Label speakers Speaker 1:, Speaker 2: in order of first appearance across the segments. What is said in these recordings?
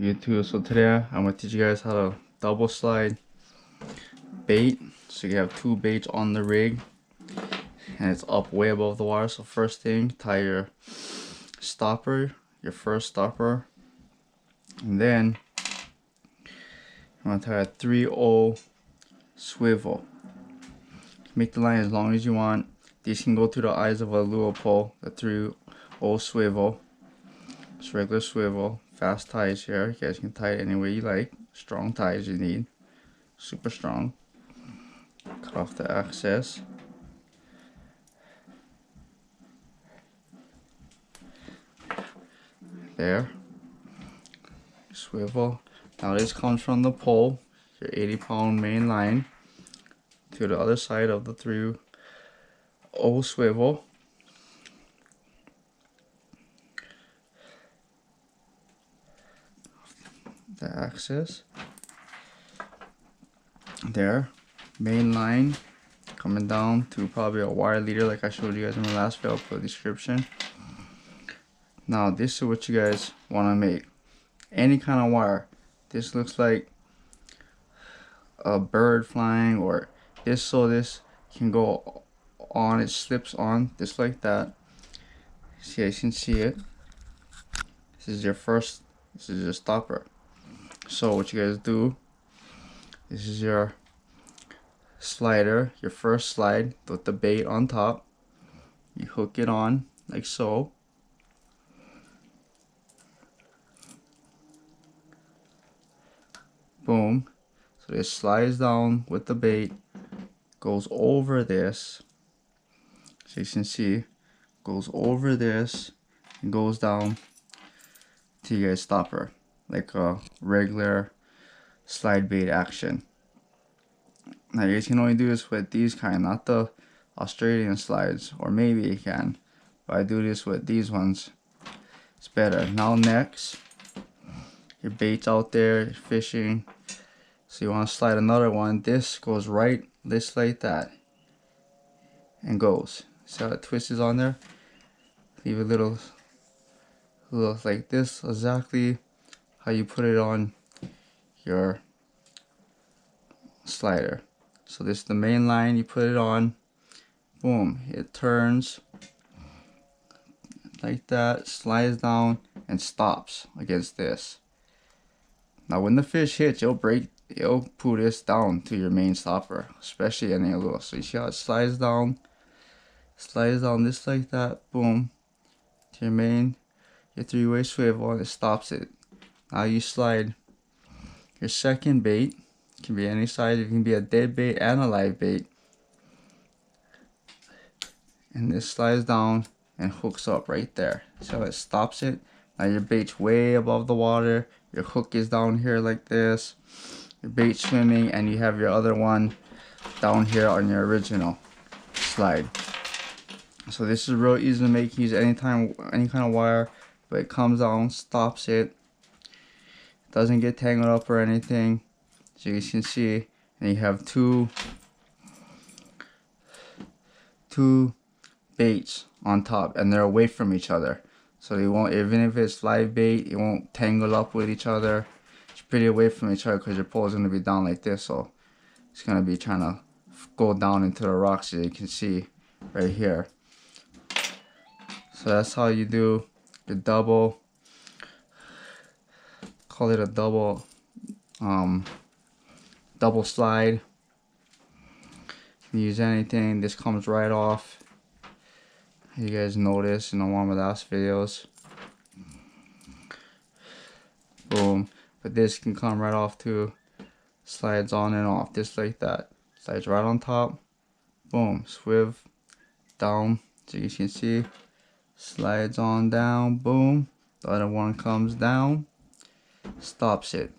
Speaker 1: YouTube. So today I'm gonna teach you guys how to double slide bait. So you have two baits on the rig and it's up way above the water. So first thing, tie your stopper, your first stopper, and then I'm gonna tie a 3/0 swivel. Make the line as long as you want. These can go through the eyes of a Ulua pole. The 3/0 swivel. Just regular swivel. Fast ties here. You guys can tie it any way you like. Strong ties you need. Super strong. Cut off the excess. There. Swivel. Now this comes from the pole, your 80-pound main line, to the other side of the 3/0 swivel. The axis. There. Main line coming down to probably a wire leader like I showed you guys in the last video. I'll put a description. Now this is what you guys want to make. Any kind of wire. This looks like a bird flying, or this, so this can go on, it slips on just like that. See, you can see it. This is your stopper. So what you guys do, this is your slider, your first slide with the bait on top. You hook it on like so. Boom. So this slides down with the bait, goes over this. So you can see, goes over this and goes down to your stopper, like a regular slide bait action. Now you guys can only do this with these kind, not the Australian slides, or maybe you can, but I do this with these ones. It's better. Now next, your bait's out there fishing, so you want to slide another one. This goes right, this like that, and goes. See how it twists on there? Leave a little like this, exactly how you put it on your slider. So this is the main line, you put it on, boom, it turns like that, slides down and stops against this. Now when the fish hits, it'll pull this down to your main stopper, especially in a Ulua. So you see how it slides down just like that, boom, to your three-way swivel, and it stops it. Now you slide your second bait. It can be any size. It can be a dead bait and a live bait. And this slides down and hooks up right there. So it stops it. Now your bait's way above the water. Your hook is down here like this. Your bait's swimming, and you have your other one down here on your original slide. So this is real easy to make. Use any kind of wire, but it comes down, stops it. Doesn't get tangled up or anything. So you can see, and you have two baits on top, and they're away from each other. So they won't, even if it's live bait, it won't tangle up with each other. It's pretty away from each other because your pole is going to be down like this. So it's going to be trying to go down into the rocks, as you can see right here. So that's how you do the double, call it a double slide. You can use anything. This comes right off. You guys noticed in one of the last videos. Boom. But this can come right off too. Slides on and off just like that. Slides right on top. Boom. Swivel down. So you can see. Slides on down. Boom. The other one comes down. Stops it.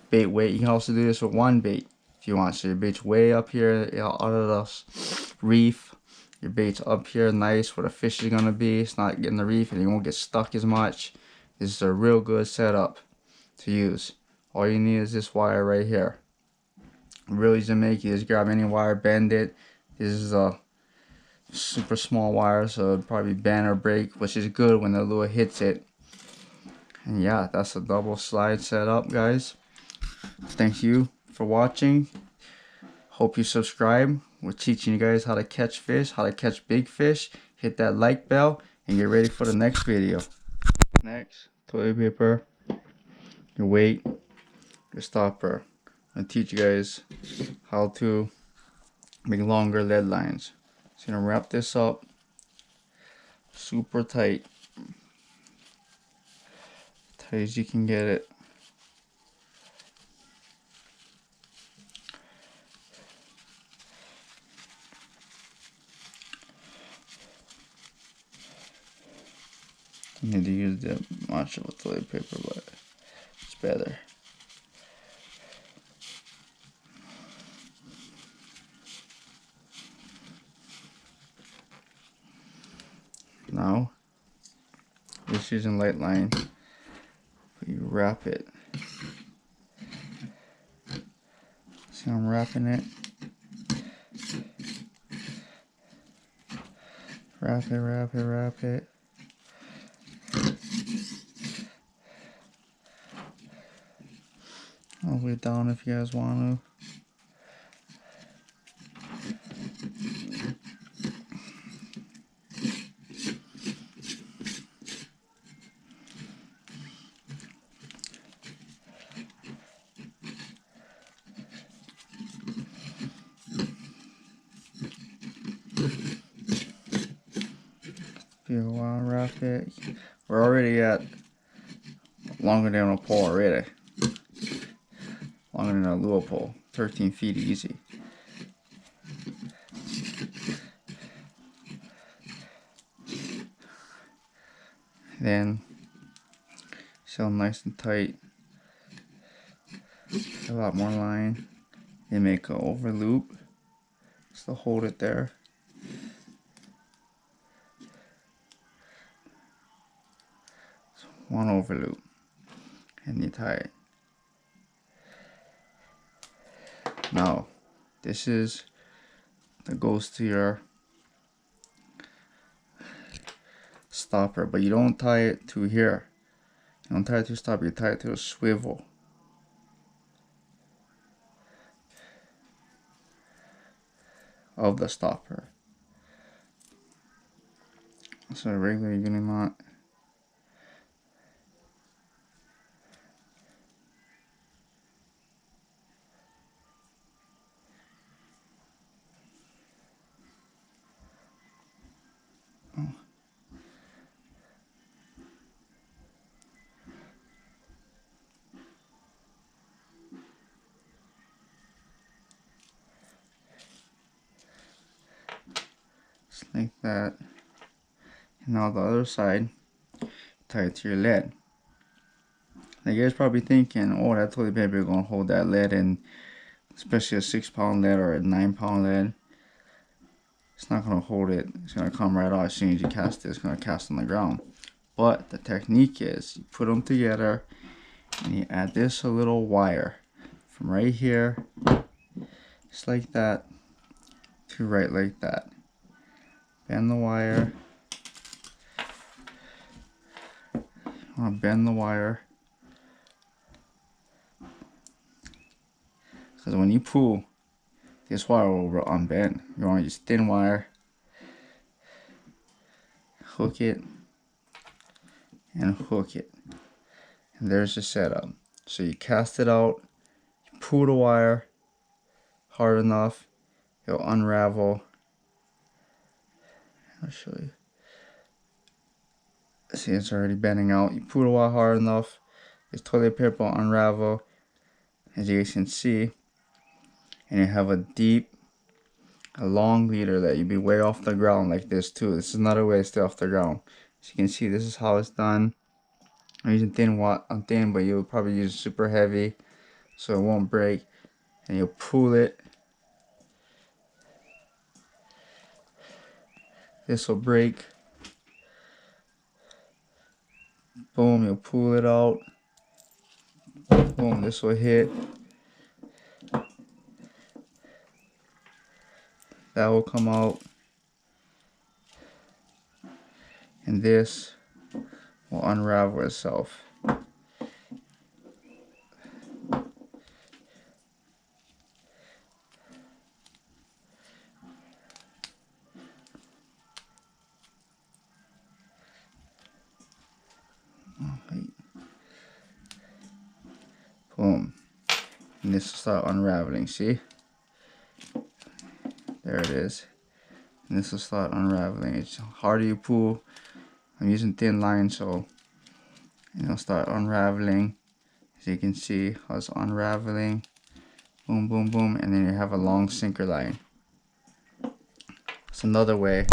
Speaker 1: Bait weight. You can also do this with one bait if you want. So your bait's way up here out of the reef. Your bait's up here nice where the fish is going to be. It's not getting the reef and you won't get stuck as much. This is a real good setup to use. All you need is this wire right here. Real easy to make. You just grab any wire, bend it. This is a super small wire, so it'll probably bend or break, which is good when the lure hits it. And yeah, that's a double slide setup, guys. Thank you for watching. Hope you subscribe. We're teaching you guys how to catch fish, how to catch big fish. Hit that like bell and get ready for the next video. Next, toilet paper, your weight, your stopper. I'm gonna teach you guys how to make longer lead lines. So you're gonna wrap this up super tight, tight as you can get it. You need to use the much of a toilet paper, but it's better. Now, just using light line, you wrap it. See how I'm wrapping it? Wrap it, wrap it, wrap it. All the way down if you guys want to. If you want to wrap it, we're already at longer than a pole already. Longer than a Ulua pole, 13 feet easy. Then, so nice and tight. A lot more line. Then make an over loop. Just to hold it there. So one over loop. And you tie it. Now, this is that goes to your stopper, but you don't tie it to here. You don't tie it to the stopper, you tie it to the swivel. Of the stopper. So a regular uni knot. Oh. Just like that. And now the other side, tie it to your lead. Now you guys probably thinking, oh, that toilet paper is gonna hold that lead in, especially a 6-pound lead or a 9-pound lead. It's not gonna hold it. It's gonna come right out as soon as you cast it. It's gonna cast on the ground. But the technique is you put them together and you add this a little wire from right here, just like that, to right like that. Bend the wire. I want to bend the wire, because when you pull, this wire will unbend. You want to use thin wire, hook it, and hook it. And there's the setup. So you cast it out, you pull the wire hard enough, it'll unravel. I'll show you. See, it's already bending out. You pull the wire hard enough, this toilet paper will unravel, as you guys can see. And you have a long leader that you'd be way off the ground like this too. This is another way to stay off the ground. As you can see, this is how it's done. I'm using thin, but you'll probably use super heavy so it won't break. And you'll pull it. This will break. Boom, you'll pull it out. Boom, this will hit. That will come out. And this will unravel itself. Boom. And this will start unraveling, see? There it is. And this will start unraveling. It's harder you pull. I'm using thin line, so it'll start unraveling. As you can see how it's unraveling. Boom, boom, boom. And then you have a long sinker line. It's another way